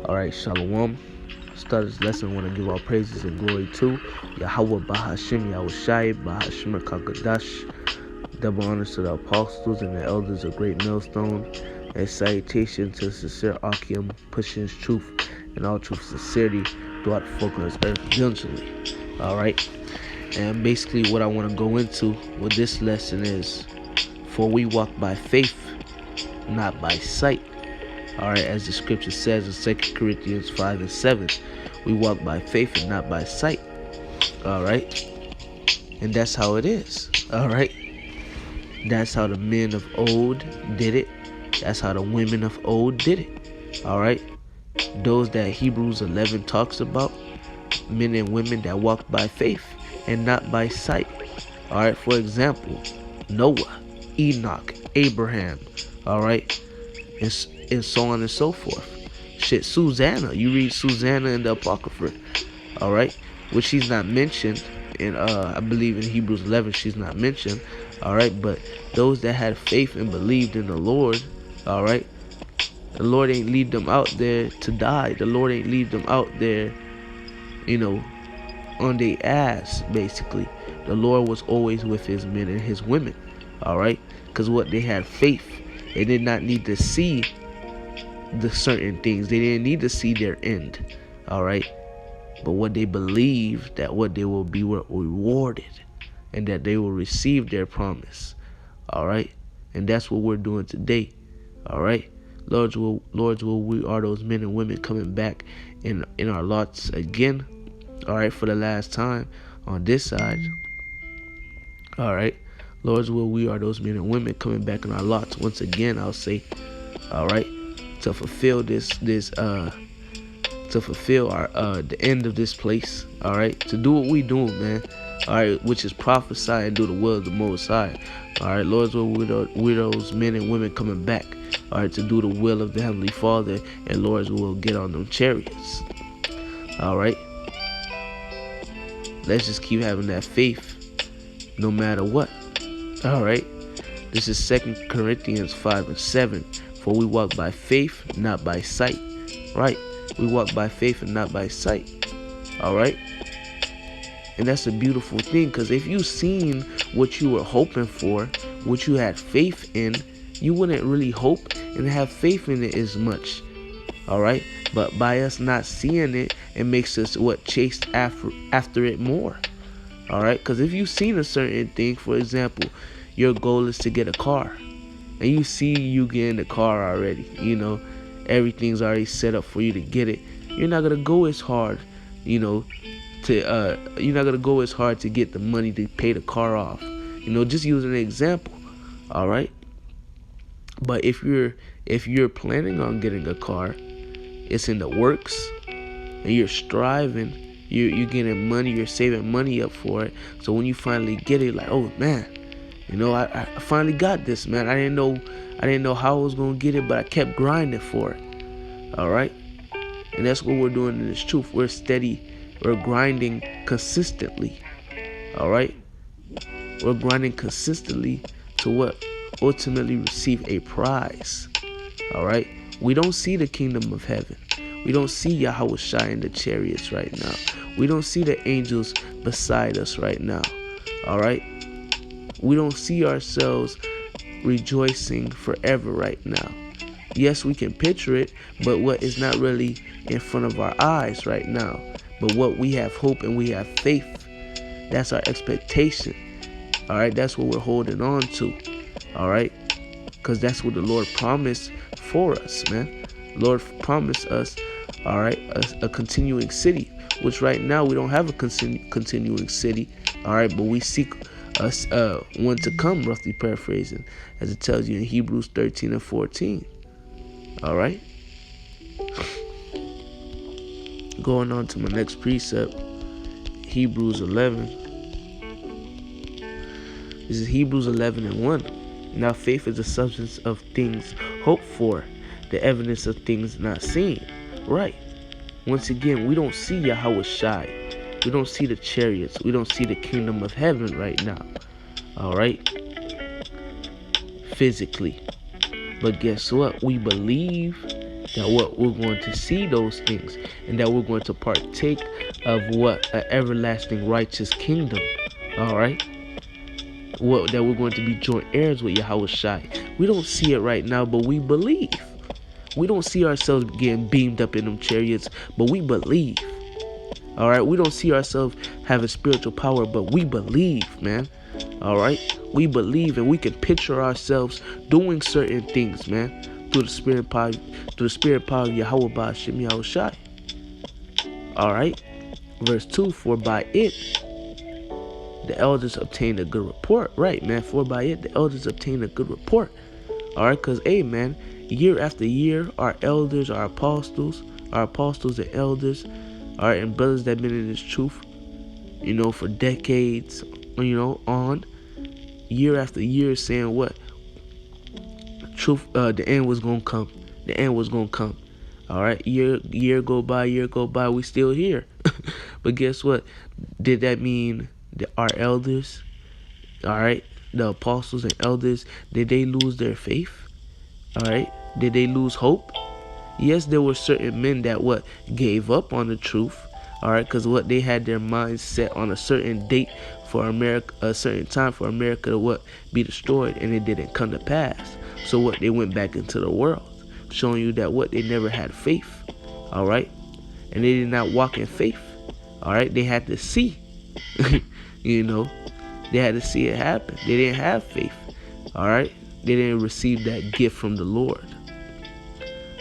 Alright, Shalom. Start this lesson. I want to give all praises and glory to Yahweh Bahashim Yahushai Bahashim Kakadash. Double honors to the apostles and the elders of Great Millstone. And salutation to sincere Akim, pushing his truth and all truth sincerity throughout the folk on this earth eventually. Alright. And basically what I want to go into with this lesson is, for we walk by faith, not by sight. Alright, as the scripture says in 2 Corinthians 5 and 7, we walk by faith and not by sight. Alright, and that's how it is. Alright, that's how the men of old did it. That's how the women of old did it. Alright, those that Hebrews 11 talks about, men and women that walk by faith and not by sight. Alright, for example, Noah, Enoch, Abraham, alright, and so on and so forth. Shit, Susanna, you read Susanna in the Apocrypha, alright, which she's not mentioned in, I believe in Hebrews 11, she's not mentioned, alright, but those that had faith and believed in the Lord, alright, the Lord ain't lead them out there to die. The Lord ain't lead them out there, on their ass, basically. The Lord was always with his men and his women, alright, because what, they had faith. They did not need to see the certain things. They didn't need to see their end, alright, but what they believed, that what they will be rewarded and that they will receive their promise, alright, and that's what we're doing today, alright. Lord's will, we are those men and women coming back in our lots again, alright, for the last time on this side, alright. Lord's will, we are those men and women coming back in our lots once again, I'll say, alright, to fulfill to fulfill our the end of this place, alright, to do what we doing, man, alright, which is prophesy and do the will of the Most High, alright. Lord's will, we're those men and women coming back, alright, to do the will of the Heavenly Father, and Lord's will get on them chariots, alright. Let's just keep having that faith no matter what. Alright, this is 2 Corinthians 5 and 7. For we walk by faith, not by sight. Right, we walk by faith and not by sight. Alright, and that's a beautiful thing, because if you seen what you were hoping for, what you had faith in, you wouldn't really hope and have faith in it as much. Alright, but by us not seeing it, it makes us chase after it more. Alright, because if you've seen a certain thing, for example, your goal is to get a car, and you see you getting the car already, everything's already set up for you to get it, you're not going to go as hard, you're not going to go as hard to get the money to pay the car off, just using an example, alright. But if you're planning on getting a car, it's in the works, and you're striving, you're getting money, you're saving money up for it. So when you finally get it, like, oh man, I finally got this, man. I didn't know how I was gonna get it, but I kept grinding for it. Alright? And that's what we're doing in this truth. We're steady, we're grinding consistently. Alright? We're grinding consistently to what? Ultimately receive a prize. Alright? We don't see the kingdom of heaven. We don't see Yahweh Shai in the chariots right now. We don't see the angels beside us right now. Alright? We don't see ourselves rejoicing forever right now. Yes, we can picture it, but what is not really in front of our eyes right now. But what we have hope and we have faith, that's our expectation. Alright? That's what we're holding on to. Alright? Because that's what the Lord promised for us, man. Lord promised us, alright, a continuing city, which right now we don't have a continuing city, alright, but we seek us one to come, roughly paraphrasing, as it tells you in Hebrews 13 and 14. Alright, going on to my next precept, Hebrews 11. This is Hebrews 11 and 1. Now faith is the substance of things hoped for, the evidence of things not seen. Right. Once again, we don't see Yahweh Shai. We don't see the chariots. We don't see the kingdom of heaven right now. Alright? Physically. But guess what? We believe that what we're going to see those things, and that we're going to partake of what an everlasting righteous kingdom. All right, what that we're going to be joint heirs with Yahweh Shai. We don't see it right now, but we believe. We don't see ourselves getting beamed up in them chariots, but we believe. All right, we don't see ourselves having spiritual power, but we believe, man. All right, we believe, and we can picture ourselves doing certain things, man, through the spirit power, of Yahweh Ba'ashem Yahweh Shai. All right, verse 2: for by it the elders obtained a good report. Right, man. For by it the elders obtained a good report. All right, because hey, man, year after year, our elders, our apostles and elders, all right, and brothers that been in this truth, for decades, on, year after year, saying what? Truth, the end was gonna come. The end was gonna come. All right, year go by, we still here. But guess what? Did that mean that our elders, all right, the apostles and elders, did they lose their faith? All right, did they lose hope? Yes, there were certain men that gave up on the truth. All right, because they had their minds set on a certain date for America, a certain time for America to be destroyed, and it didn't come to pass. So they went back into the world, showing you that they never had faith. All right, and they did not walk in faith. All right, they had to see. They had to see it happen. They didn't have faith. All right, they didn't receive that gift from the Lord.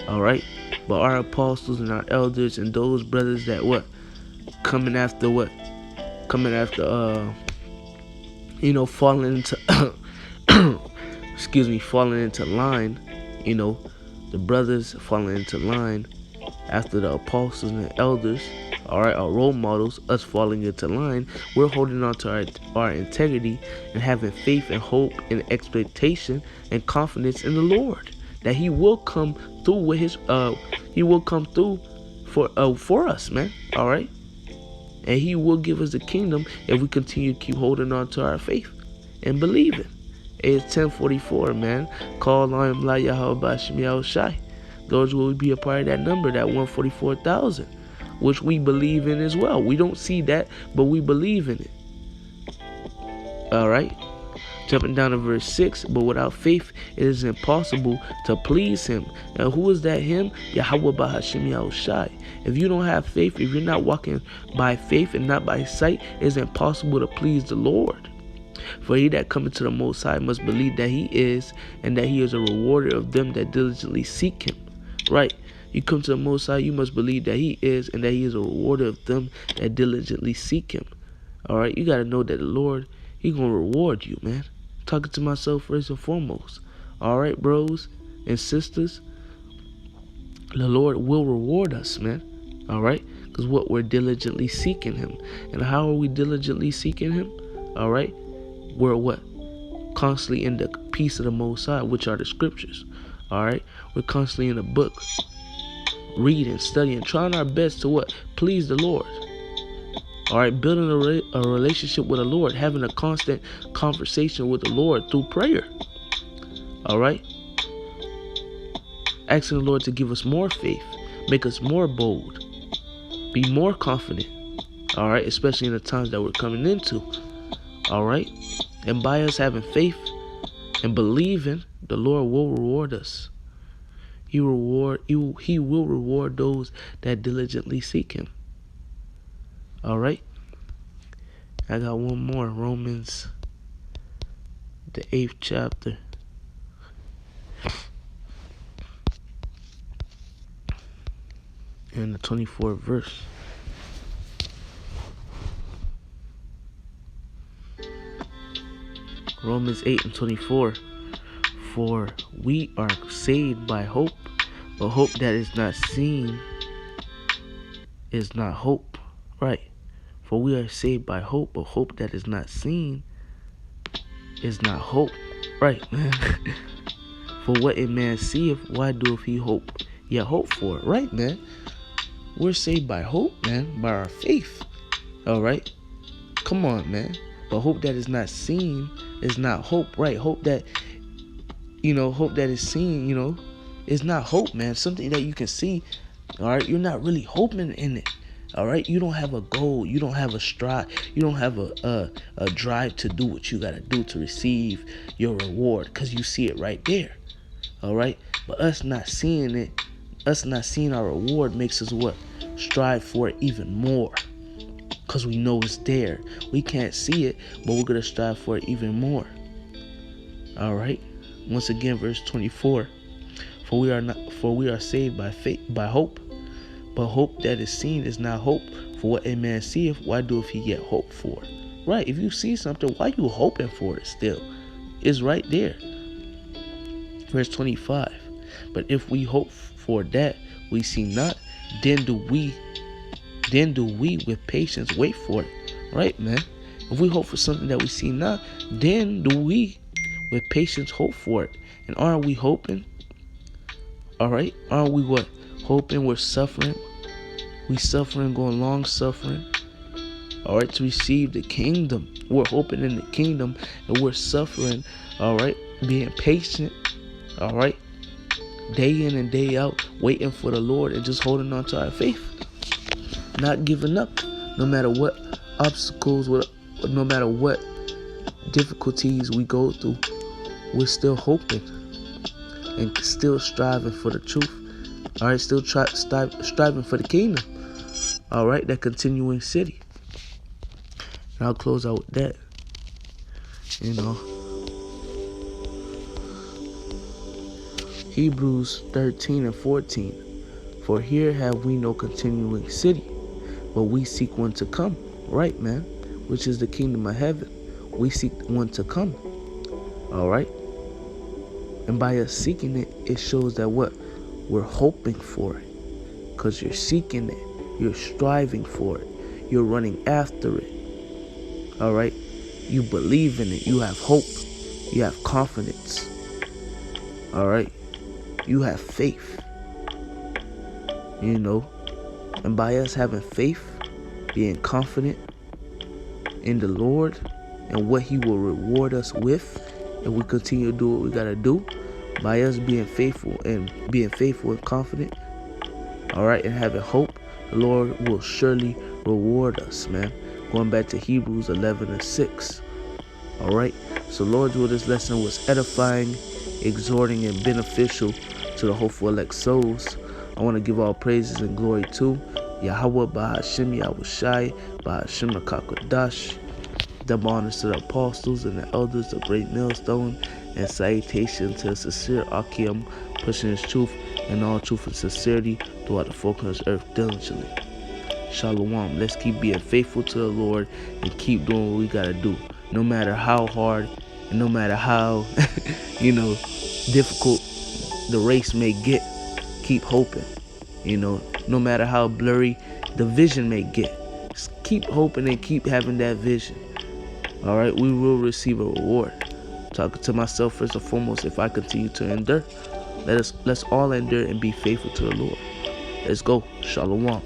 All right, but our apostles and our elders and those brothers that coming after falling into falling into line, the brothers falling into line after the apostles and the elders, all right, our role models, us falling into line. We're holding on to our integrity and having faith and hope and expectation and confidence in the Lord, that He will come through with His He will come through for us, man. All right, and He will give us the kingdom if we continue to keep holding on to our faith and believing. It's 10:44, man. Call on Him, La Yahweh Ba'ashem Yahweh Shai. Those will be a part of that number, that 144,000, which we believe in as well. We don't see that, but we believe in it. All right. Jumping down to verse 6, but without faith it is impossible to please Him. And who is that Him? Yahweh Ba'ashem Yahweh Shai. If you don't have faith, if you're not walking by faith and not by sight, it's impossible to please the Lord. For he that cometh to the Most High must believe that He is, and that He is a rewarder of them that diligently seek Him. Right? You come to the Most High, you must believe that He is, and that He is a rewarder of them that diligently seek Him. All right? You got to know that the Lord, He going to reward you, man. Talking to myself first and foremost. All right, bros and sisters? The Lord will reward us, man. All right? Because we're diligently seeking Him. And how are we diligently seeking Him? All right? We're constantly in the peace of the Most High, which are the scriptures. All right? We're constantly in the book, reading, studying, trying our best to please the Lord. All right? Building a relationship with the Lord, having a constant conversation with the Lord through prayer. All right? Asking the Lord to give us more faith, make us more bold, be more confident. All right? Especially in the times that we're coming into. All right? And by us having faith and believing, the Lord will reward us. He will reward those that diligently seek Him. All right? I got one more. Romans, the 8th chapter. And the 24th verse. Romans 8:24. For we are saved by hope, but hope that is not seen is not hope. Right? For we are saved by hope, but hope that is not seen is not hope. Right, man? For what a man seeth, why doeth he hope? Yeah, hope for it. Right, man? We're saved by hope, man, by our faith. All right? Come on, man. But hope that is not seen is not hope, right? Hope that, hope that is seen, It's not hope, man. Something that you can see. All right, you're not really hoping in it. All right, you don't have a goal. You don't have a strive. You don't have a drive to do what you gotta do to receive your reward, because you see it right there. All right, but us not seeing it, us not seeing our reward makes us what? Strive for it even more, because we know it's there. We can't see it, but we're gonna strive for it even more. All right. Once again, verse 24. For we are saved by faith, by hope. But hope that is seen is not hope. For what a man seeth, why doeth he yet hope for? Right. If you see something, why you hoping for it still? It's right there. Verse 25. But if we hope for that we see not, then do we with patience wait for it. Right, man. If we hope for something that we see not, then do we with patience hope for it. And aren't we hoping? All right. Aren't we what? Hoping. We're suffering. We suffering, going long suffering. All right. To receive the kingdom. We're hoping in the kingdom, and we're suffering. All right. Being patient. All right. Day in and day out, waiting for the Lord and just holding on to our faith. Not giving up. No matter what obstacles, no matter what difficulties we go through, we're still hoping and still striving for the truth. All right, still striving for the kingdom. All right, that continuing city. And I'll close out with that. Hebrews 13 and 14. For here have we no continuing city, but we seek one to come. Right, man? Which is the kingdom of heaven. We seek one to come. All right. And by us seeking it, it shows that what? We're hoping for it. Because you're seeking it. You're striving for it. You're running after it. All right. You believe in it. You have hope. You have confidence. All right. You have faith. And by us having faith, being confident in the Lord and what he will reward us with, if we continue to do what we got to do, by us being faithful and confident, all right, and having hope, the Lord will surely reward us, man. Going back to Hebrews 11 and 6. All right. So Lord, this lesson was edifying, exhorting, and beneficial to the hopeful elect souls. I want to give all praises and glory to Yahweh, Bahashim Yahushai, Bahashim Akakodash. Double honors to the apostles and the elders, the great millstone, and salutation to the sincere Akim, pushing his truth and all truth and sincerity throughout the folk of this earth diligently. Shalom. Let's keep being faithful to the Lord and keep doing what we gotta do, no matter how hard and no matter how difficult the race may get. Keep hoping. No matter how blurry the vision may get, just keep hoping and keep having that vision. All right, we will receive a reward. Talking to myself first and foremost, if I continue to endure, let's all endure and be faithful to the Lord. Let's go. Shalom.